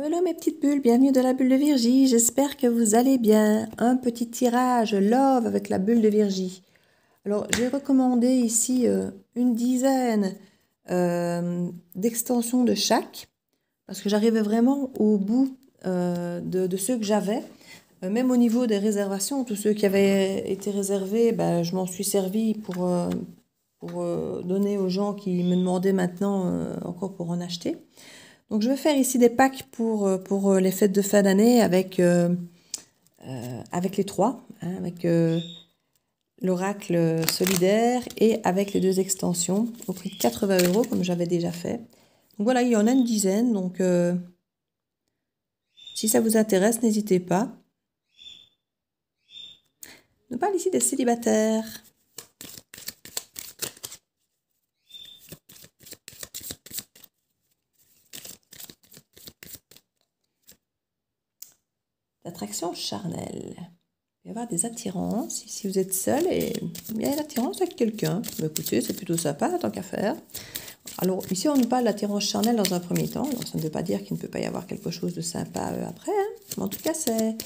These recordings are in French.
Hello mes petites bulles, bienvenue dans la bulle de Virgie, j'espère que vous allez bien. Un petit tirage love avec la bulle de Virgie. Alors j'ai recommandé ici une dizaine d'extensions de chaque, parce que j'arrivais vraiment au bout de ceux que j'avais. Même au niveau des réservations, tous ceux qui avaient été réservés, ben, je m'en suis servi pour donner aux gens qui me demandaient maintenant encore pour en acheter. Donc je vais faire ici des packs pour les fêtes de fin d'année avec les trois, hein, avec l'oracle solidaire et avec les deux extensions au prix de 80 € comme j'avais déjà fait. Donc voilà, il y en a une dizaine, donc si ça vous intéresse, n'hésitez pas. On parle ici des célibataires. L'attraction charnelle. Il va y avoir des attirances. Si vous êtes seul et il y a une attirance avec quelqu'un, bah, écoutez, c'est plutôt sympa, tant qu'à faire. Alors, ici, on nous parle d'attirance charnelle dans un premier temps. Alors, ça ne veut pas dire qu'il ne peut pas y avoir quelque chose de sympa après. Hein. Mais en tout cas, c'est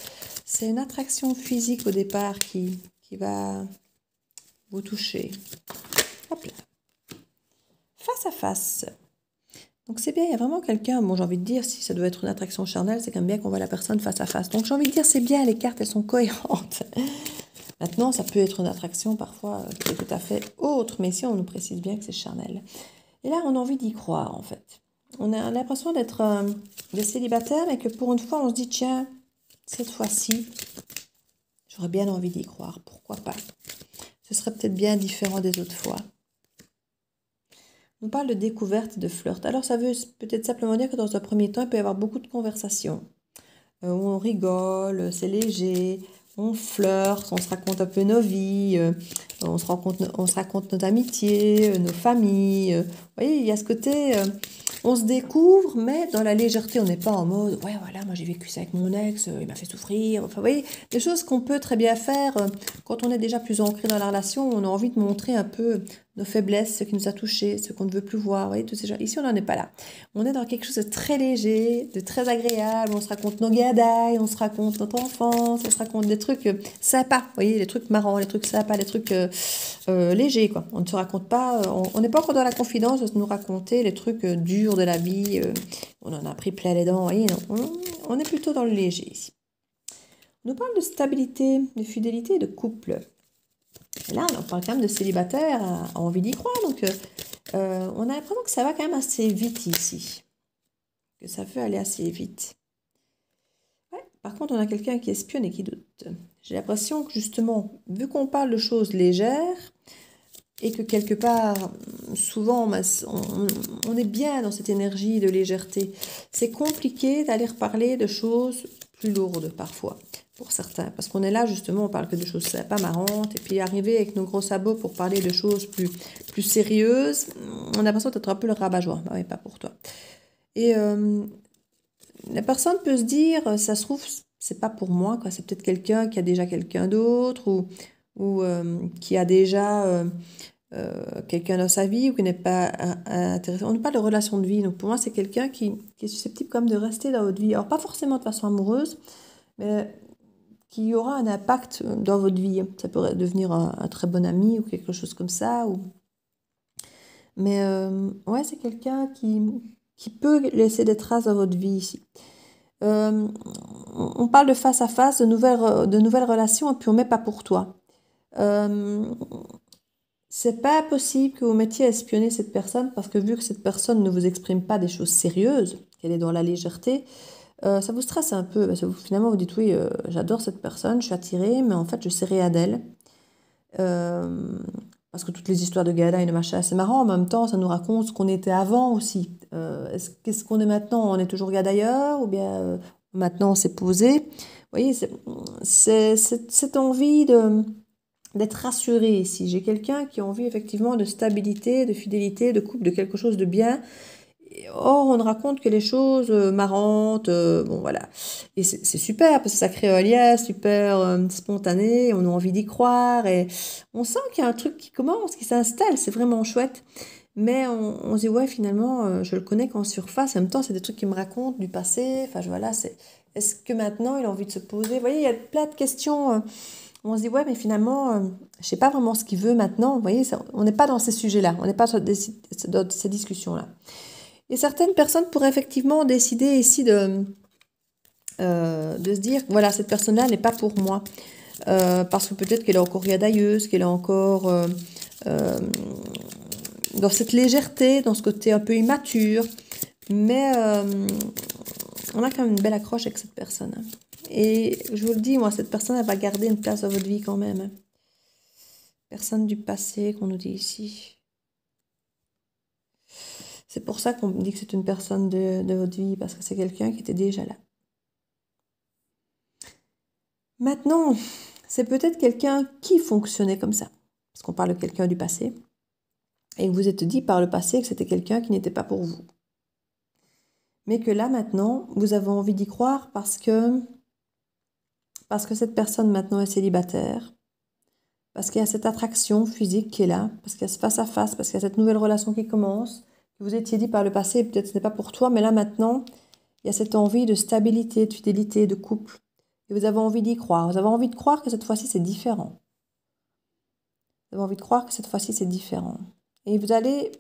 une attraction physique au départ qui va vous toucher. Hop là. Face à face. Donc c'est bien, il y a vraiment quelqu'un, bon j'ai envie de dire, si ça doit être une attraction charnelle, c'est quand même bien qu'on voit la personne face à face. Donc j'ai envie de dire, c'est bien, les cartes, elles sont cohérentes. Maintenant, ça peut être une attraction parfois qui est tout à fait autre, mais ici on nous précise bien que c'est charnel. Et là, on a envie d'y croire en fait. On a l'impression d'être des célibataires, mais que pour une fois, on se dit, tiens, cette fois-ci, j'aurais bien envie d'y croire, pourquoi pas. Ce serait peut-être bien différent des autres fois. On parle de découverte et de flirt. Alors ça veut peut-être simplement dire que dans un premier temps, il peut y avoir beaucoup de conversations. On rigole, c'est léger, on flirte, on se raconte un peu nos vies, on se raconte nos amitiés, nos familles. Vous voyez, il y a ce côté, on se découvre, mais dans la légèreté, on n'est pas en mode, ouais voilà, moi j'ai vécu ça avec mon ex, il m'a fait souffrir. Enfin, vous voyez, des choses qu'on peut très bien faire quand on est déjà plus ancré dans la relation, on a envie de montrer un peu nos faiblesses, ce qui nous a touchés, ce qu'on ne veut plus voir, vous voyez, tous ces gens. Ici, on n'en est pas là. On est dans quelque chose de très léger, de très agréable, on se raconte nos gadailles, on se raconte notre enfance, on se raconte des trucs sympas, vous voyez, les trucs marrants, les trucs sympas, les trucs légers, quoi. On ne se raconte pas, on n'est pas encore dans la confidence de nous raconter les trucs durs de la vie, on en a pris plein les dents, vous voyez, non, on est plutôt dans le léger ici. On nous parle de stabilité, de fidélité et de couple. Et là, on parle quand même de célibataire, a envie d'y croire, donc on a l'impression que ça va quand même assez vite ici, que ça peut aller assez vite. Ouais, par contre, on a quelqu'un qui espionne et qui doute. J'ai l'impression que justement, vu qu'on parle de choses légères, et que quelque part, souvent, on est bien dans cette énergie de légèreté, c'est compliqué d'aller reparler de choses plus lourdes parfois, pour certains. Parce qu'on est là, justement, on parle que de choses sympas, marrantes, et puis arriver avec nos gros sabots pour parler de choses plus sérieuses, on a l'impression d'être un peu le rabat-joie. Ah oui, pas pour toi. Et la personne peut se dire, ça se trouve, c'est pas pour moi, quoi. C'est peut-être quelqu'un qui a déjà quelqu'un d'autre, ou qui a déjà quelqu'un dans sa vie, ou qui n'est pas intéressé. On ne parle pas de relation de vie, donc pour moi, c'est quelqu'un qui est susceptible comme de rester dans votre vie. Alors, pas forcément de façon amoureuse, mais qui aura un impact dans votre vie. Ça pourrait devenir un très bon ami ou quelque chose comme ça. Mais ouais, c'est quelqu'un qui peut laisser des traces dans votre vie ici. On parle de face à face, de nouvelles relations, et puis on met pas pour toi. C'est pas possible que vous mettiez à espionner cette personne parce que vu que cette personne ne vous exprime pas des choses sérieuses, qu'elle est dans la légèreté, ça vous stresse un peu. Parce que finalement, vous dites oui, j'adore cette personne, je suis attirée, mais en fait, je sais rien d'elle. Parce que toutes les histoires de gala et de machin, c'est marrant. En même temps, ça nous raconte ce qu'on était avant aussi. Qu'est-ce qu'on est maintenant? On est toujours gars d'ailleurs ou bien maintenant on s'est posé. Vous voyez, c'est cette envie d'être rassuré ici. J'ai quelqu'un qui a envie effectivement de stabilité, de fidélité, de couple, de quelque chose de bien. Or, on raconte que les choses marrantes, bon voilà. Et c'est super parce que ça crée un lien super spontané, on a envie d'y croire et on sent qu'il y a un truc qui commence, qui s'installe, c'est vraiment chouette. Mais on se dit, ouais, finalement, je le connais qu'en surface. En même temps, c'est des trucs qu'il me raconte du passé. Enfin, voilà, est-ce que maintenant, il a envie de se poser? Vous voyez, il y a plein de questions. On se dit, ouais, mais finalement, je sais pas vraiment ce qu'il veut maintenant. Vous voyez, on n'est pas dans ces sujets-là. On n'est pas dans ces discussions-là. Et certaines personnes pourraient effectivement décider ici de se dire, voilà, cette personne-là n'est pas pour moi. Parce que peut-être qu'elle est encore riadailleuse, qu'elle est encore dans cette légèreté, dans ce côté un peu immature. Mais on a quand même une belle accroche avec cette personne. Et je vous le dis, moi, cette personne, elle va garder une place dans votre vie quand même. Personne du passé qu'on nous dit ici. C'est pour ça qu'on me dit que c'est une personne de votre vie, parce que c'est quelqu'un qui était déjà là. Maintenant, c'est peut-être quelqu'un qui fonctionnait comme ça, parce qu'on parle de quelqu'un du passé, et que vous êtes dit par le passé que c'était quelqu'un qui n'était pas pour vous. Mais que là, maintenant, vous avez envie d'y croire parce que cette personne maintenant est célibataire, parce qu'il y a cette attraction physique qui est là, parce qu'il y a ce face-à-face, parce qu'il y a cette nouvelle relation qui commence, que vous étiez dit par le passé, peut-être ce n'est pas pour toi, mais là maintenant, il y a cette envie de stabilité, de fidélité, de couple. Et vous avez envie d'y croire. Vous avez envie de croire que cette fois-ci, c'est différent. Vous avez envie de croire que cette fois-ci, c'est différent. Et vous allez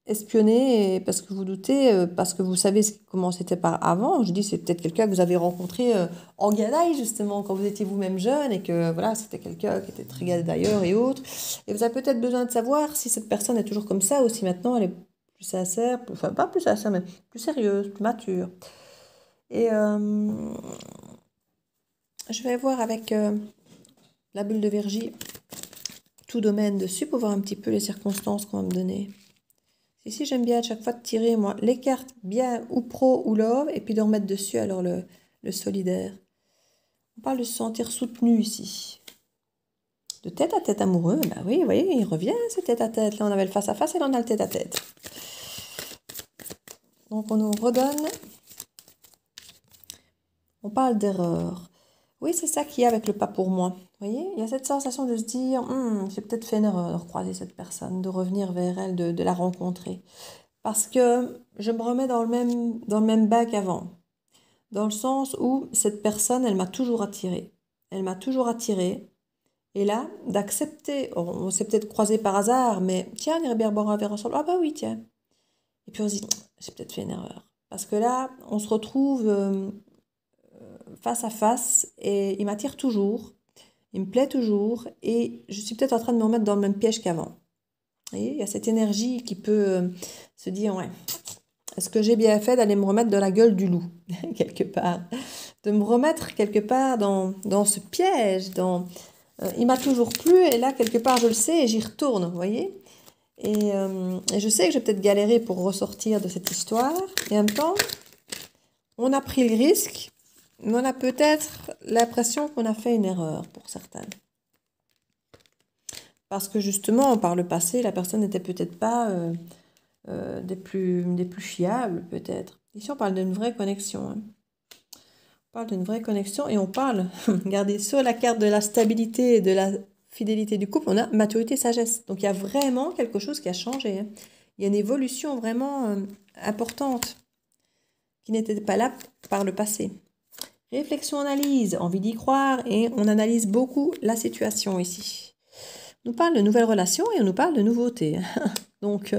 espionner parce que vous doutez, parce que vous savez comment c'était par avant. Je dis, c'est peut-être quelqu'un que vous avez rencontré en gadaille, justement, quand vous étiez vous-même jeune, et que voilà, c'était quelqu'un qui était très gadailleur et autres. Et vous avez peut-être besoin de savoir si cette personne est toujours comme ça, ou si maintenant elle est plus sincère, enfin pas plus sincère, mais plus sérieuse, plus mature. Et je vais voir avec la bulle de Virgie, tout domaine dessus, pour voir un petit peu les circonstances qu'on va me donner. Ici, j'aime bien à chaque fois de tirer, moi, les cartes bien ou pro ou love, et puis de remettre dessus alors le solidaire. On parle de se sentir soutenu ici. De tête à tête amoureux, bah oui, vous voyez, il revient ce tête à tête. Là, on avait le face à face et là, on a le tête à tête. Donc, on nous redonne. On parle d'erreur. Oui, c'est ça qu'il y a avec le pas pour moi. Vous voyez, il y a cette sensation de se dire, j'ai peut-être fait une erreur de recroiser cette personne, de revenir vers elle, de la rencontrer. Parce que je me remets dans le même bac qu'avant. Dans le sens où cette personne, elle m'a toujours attirée. Elle m'a toujours attirée. Et là, d'accepter, on s'est peut-être croisé par hasard, mais tiens, on irait bien boire un verre ensemble. Ah bah oui, tiens. Et puis on se dit, j'ai peut-être fait une erreur. Parce que là, on se retrouve face à face et il m'attire toujours, il me plaît toujours et je suis peut-être en train de me remettre dans le même piège qu'avant. Vous voyez, il y a cette énergie qui peut se dire, ouais, est-ce que j'ai bien fait d'aller me remettre dans la gueule du loup, quelque part? De me remettre quelque part dans ce piège, il m'a toujours plu et là, quelque part, je le sais et j'y retourne, vous voyez? Et je sais que j'ai peut-être galéré pour ressortir de cette histoire. Et en même temps, on a pris le risque, mais on a peut-être l'impression qu'on a fait une erreur pour certaines. Parce que justement, par le passé, la personne n'était peut-être pas des plus fiables, peut-être. Ici, on parle d'une vraie connexion. Hein. On parle d'une vraie connexion et on parle, regardez, sur la carte de la stabilité et de la fidélité du couple, on a maturité, sagesse. Donc, il y a vraiment quelque chose qui a changé. Hein. Il y a une évolution vraiment importante qui n'était pas là par le passé. Réflexion, analyse, envie d'y croire et on analyse beaucoup la situation ici. On nous parle de nouvelles relations et on nous parle de nouveautés. Donc,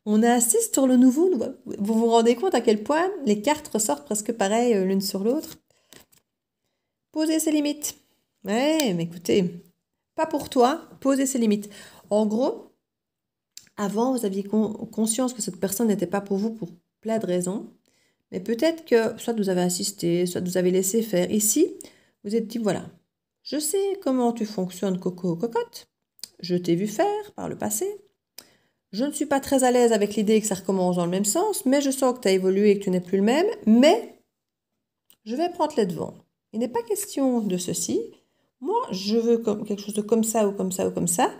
on insiste sur le nouveau. Vous vous rendez compte à quel point les cartes ressortent presque pareilles l'une sur l'autre. Poser ses limites. Ouais, mais écoutez, pas pour toi, poser ses limites. En gros, avant, vous aviez conscience que cette personne n'était pas pour vous pour plein de raisons. Mais peut-être que soit vous avez insisté, soit vous avez laissé faire. Ici, vous êtes dit, voilà, je sais comment tu fonctionnes, Coco Cocotte. Je t'ai vu faire par le passé. Je ne suis pas très à l'aise avec l'idée que ça recommence dans le même sens, mais je sens que tu as évolué et que tu n'es plus le même. Mais je vais prendre les devants. Il n'est pas question de ceci. Moi, je veux quelque chose de comme ça ou comme ça ou comme ça.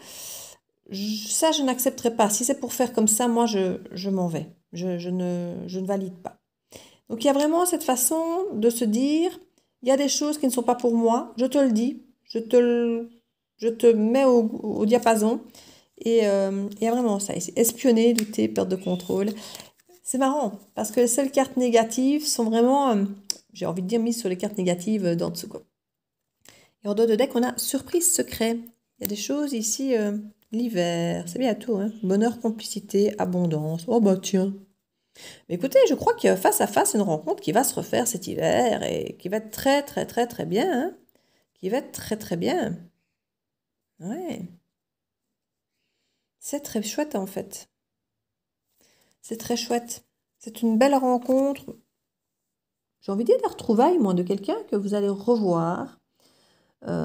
Ça, je n'accepterai pas. Si c'est pour faire comme ça, moi, je m'en vais. Je ne valide pas. Donc, il y a vraiment cette façon de se dire, il y a des choses qui ne sont pas pour moi, je te le dis, je te mets au diapason, Et il y a vraiment ça ici. Espionner, douter, perte de contrôle. C'est marrant, parce que les seules cartes négatives sont vraiment, j'ai envie de dire, mises sur les cartes négatives d'en dessous, quoi. Et en dos de deck, on a surprise secret. Il y a des choses ici, l'hiver, c'est bientôt, hein. Bonheur, complicité, abondance. Oh bah tiens. Mais écoutez, je crois qu'il y a face à face une rencontre qui va se refaire cet hiver et qui va être très très très très bien, hein. Qui va être très très bien. Ouais. C'est très chouette en fait. C'est très chouette. C'est une belle rencontre. J'ai envie de dire de retrouvailles, moi, de quelqu'un que vous allez revoir. Parce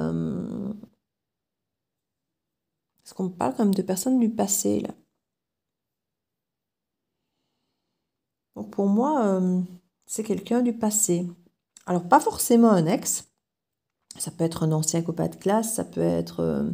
qu'on me parle quand même de personnes du passé, là. Donc pour moi, c'est quelqu'un du passé. Alors, pas forcément un ex. Ça peut être un ancien copain de classe, ça peut être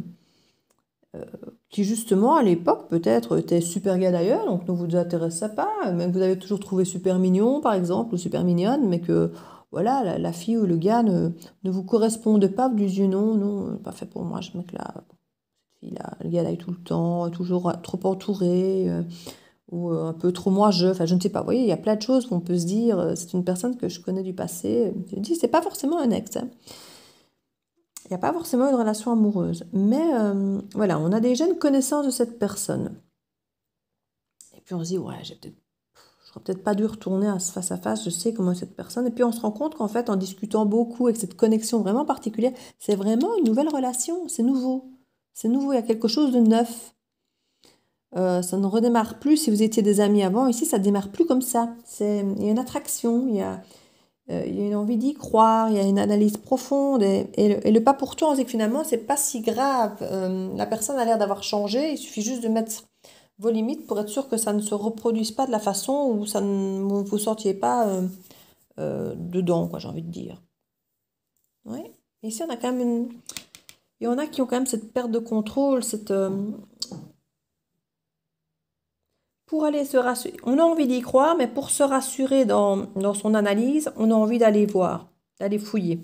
qui justement à l'époque peut-être était super gay d'ailleurs, donc ne vous intéressa pas, même que vous avez toujours trouvé super mignon par exemple, ou super mignonne, mais que voilà, la fille ou le gars ne vous corresponde pas, vous disiez non, non, pas fait pour moi, ce mec-là, cette fille-là, le gars là est tout le temps, toujours trop entouré, ou un peu trop moi-je, enfin je ne sais pas, vous voyez, il y a plein de choses qu'on peut se dire, c'est une personne que je connais du passé, je dis, c'est pas forcément un ex, hein. Il n'y a pas forcément une relation amoureuse. Mais voilà, on a déjà une connaissance de cette personne. Et puis on se dit, ouais, je n'aurais peut-être pas dû retourner à ce face à face, je sais comment est cette personne. Et puis on se rend compte qu'en fait, en discutant beaucoup avec cette connexion vraiment particulière, c'est vraiment une nouvelle relation, c'est nouveau. C'est nouveau, il y a quelque chose de neuf. Ça ne redémarre plus si vous étiez des amis avant. Ici, ça ne démarre plus comme ça. Il y a une attraction, il y a une envie d'y croire, il y a une analyse profonde. Et le pas pour toi, c'est que finalement, c'est pas si grave. La personne a l'air d'avoir changé. Il suffit juste de mettre vos limites pour être sûr que ça ne se reproduise pas de la façon où ça ne vous ne sortiez pas dedans, quoi, j'ai envie de dire. Ouais. Et ici, on a quand même il y en a qui ont quand même cette perte de contrôle, pour aller se rassurer. On a envie d'y croire, mais pour se rassurer dans son analyse, on a envie d'aller voir, d'aller fouiller,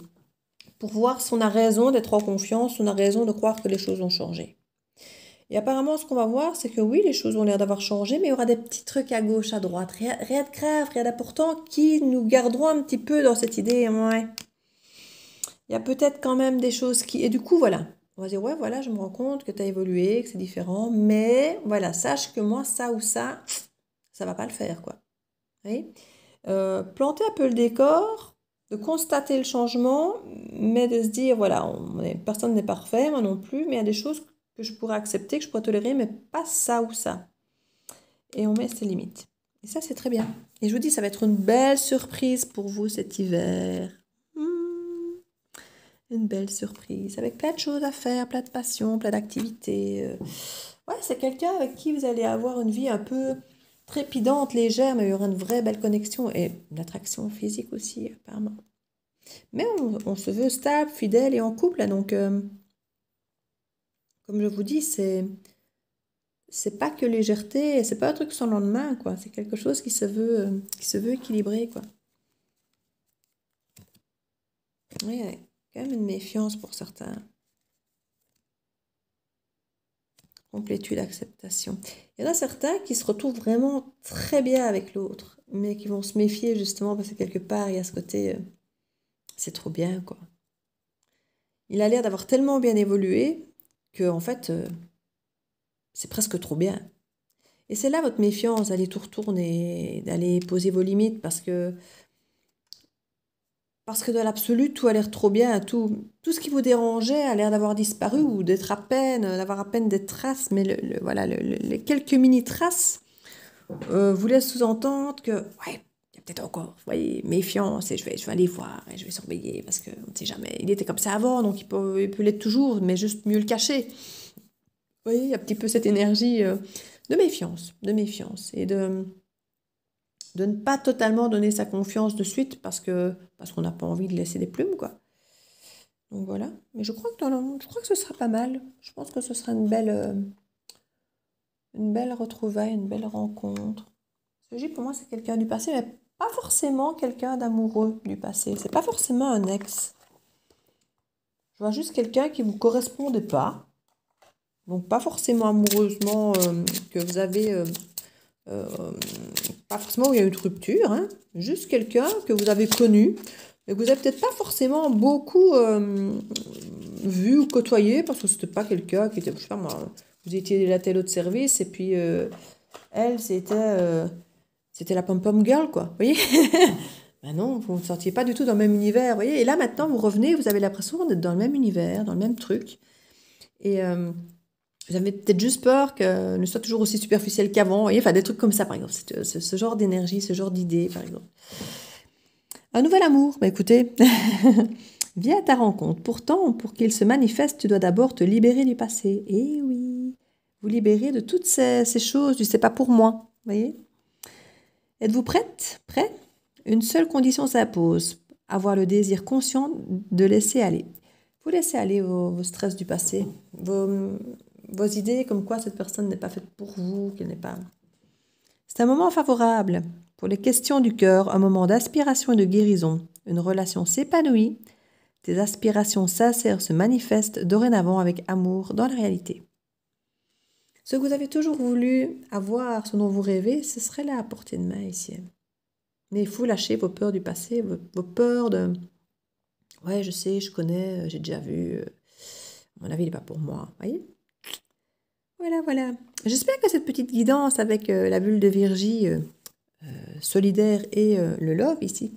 pour voir si on a raison d'être en confiance, si on a raison de croire que les choses ont changé. Et apparemment, ce qu'on va voir, c'est que oui, les choses ont l'air d'avoir changé, mais il y aura des petits trucs à gauche, à droite, rien de grave, rien d'important, qui nous garderont un petit peu dans cette idée, ouais. Il y a peut-être quand même des choses qui... Et du coup, voilà. On va dire, ouais, voilà, je me rends compte que tu as évolué, que c'est différent, mais voilà, sache que moi, ça ou ça va pas le faire, quoi. Oui. Planter un peu le décor, de constater le changement, mais de se dire, voilà, personne n'est parfait, moi non plus, mais il y a des choses que je pourrais accepter, que je pourrais tolérer, mais pas ça ou ça. Et on met ses limites. Et ça, c'est très bien. Et je vous dis, ça va être une belle surprise pour vous cet hiver. Une belle surprise, avec plein de choses à faire, plein de passions, plein d'activités. Ouais, c'est quelqu'un avec qui vous allez avoir une vie un peu trépidante, légère, mais il y aura une vraie belle connexion et une attraction physique aussi, apparemment. Mais on se veut stable, fidèle et en couple, là, donc comme je vous dis, c'est pas que légèreté, c'est pas un truc sans lendemain, quoi. C'est quelque chose qui se veut équilibré, quoi. Oui, il y a quand même une méfiance pour certains. Complétude, acceptation. Il y en a certains qui se retrouvent vraiment très bien avec l'autre, mais qui vont se méfier justement parce que quelque part, il y a ce côté, c'est trop bien, quoi. Il a l'air d'avoir tellement bien évolué que, en fait, c'est presque trop bien. Et c'est là votre méfiance, d'aller tout retourner, d'aller poser vos limites parce que dans l'absolu, tout a l'air trop bien, tout ce qui vous dérangeait a l'air d'avoir disparu ou d'avoir à peine des traces, mais voilà, les quelques mini-traces vous laissent sous-entendre que, ouais, il y a peut-être encore, vous voyez, méfiance, et je vais aller voir, et je vais surveiller, parce qu'on ne sait jamais. Il était comme ça avant, donc il peut l'être toujours, mais juste mieux le cacher. Vous voyez, il y a un petit peu cette énergie de méfiance, et de ne pas totalement donner sa confiance de suite parce qu'on n'a pas envie de laisser des plumes, quoi. Donc voilà. Mais je crois que ce sera pas mal. Je pense que ce sera une belle retrouvaille, une belle rencontre. Ce pour moi, c'est quelqu'un du passé, mais pas forcément quelqu'un d'amoureux du passé. C'est pas forcément un ex. Je vois juste quelqu'un qui ne vous correspondait pas. Donc pas forcément amoureusement que vous avez... pas forcément où il y a eu une rupture, hein, juste quelqu'un que vous avez connu, mais que vous n'avez peut-être pas forcément beaucoup vu ou côtoyé, parce que c'était pas quelqu'un qui était, je sais pas moi, vous étiez la telle autre service, et puis elle, c'était la pom-pom girl, quoi, vous voyez. Ben non, vous ne sortiez pas du tout dans le même univers, vous voyez. Et là, maintenant, vous revenez, vous avez l'impression d'être dans le même univers, dans le même truc. Et j'avais peut-être juste peur que ne soit toujours aussi superficiel qu'avant, vous voyez. Enfin, des trucs comme ça, par exemple. Ce genre d'énergie, ce genre d'idée, par exemple. Un nouvel amour, bah écoutez, viens à ta rencontre. Pourtant, pour qu'il se manifeste, tu dois d'abord te libérer du passé. Eh oui, vous libérer de toutes ces choses du c'est pas pour moi, vous voyez. Êtes-vous prête? Prêt? Une seule condition s'impose, avoir le désir conscient de laisser aller. Vous laissez aller vos stress du passé, vos idées comme quoi cette personne n'est pas faite pour vous, qu'elle n'est pas... C'est un moment favorable pour les questions du cœur, un moment d'aspiration et de guérison. Une relation s'épanouit, tes aspirations sincères se manifestent dorénavant avec amour dans la réalité. Ce que vous avez toujours voulu avoir, ce dont vous rêvez, ce serait là à portée de main ici. Mais il faut lâcher vos peurs du passé, vos peurs de... Ouais, je sais, je connais, j'ai déjà vu. À mon avis, il n'est pas pour moi. Voyez? Voilà, voilà. J'espère que cette petite guidance avec la bulle de Virgie solidaire et le love ici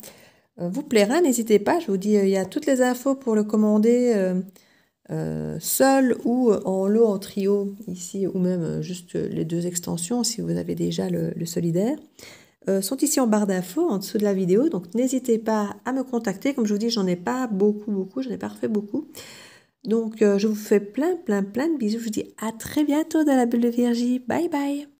vous plaira. N'hésitez pas, je vous dis, il y a toutes les infos pour le commander seul ou en lot, en trio ici, ou même juste les deux extensions si vous avez déjà le solidaire. Sont ici en barre d'infos en dessous de la vidéo, donc n'hésitez pas à me contacter. Comme je vous dis, j'en ai pas beaucoup, j'en ai pas refait beaucoup. Donc je vous fais plein de bisous. Je vous dis à très bientôt dans la bulle de Virgie. Bye bye.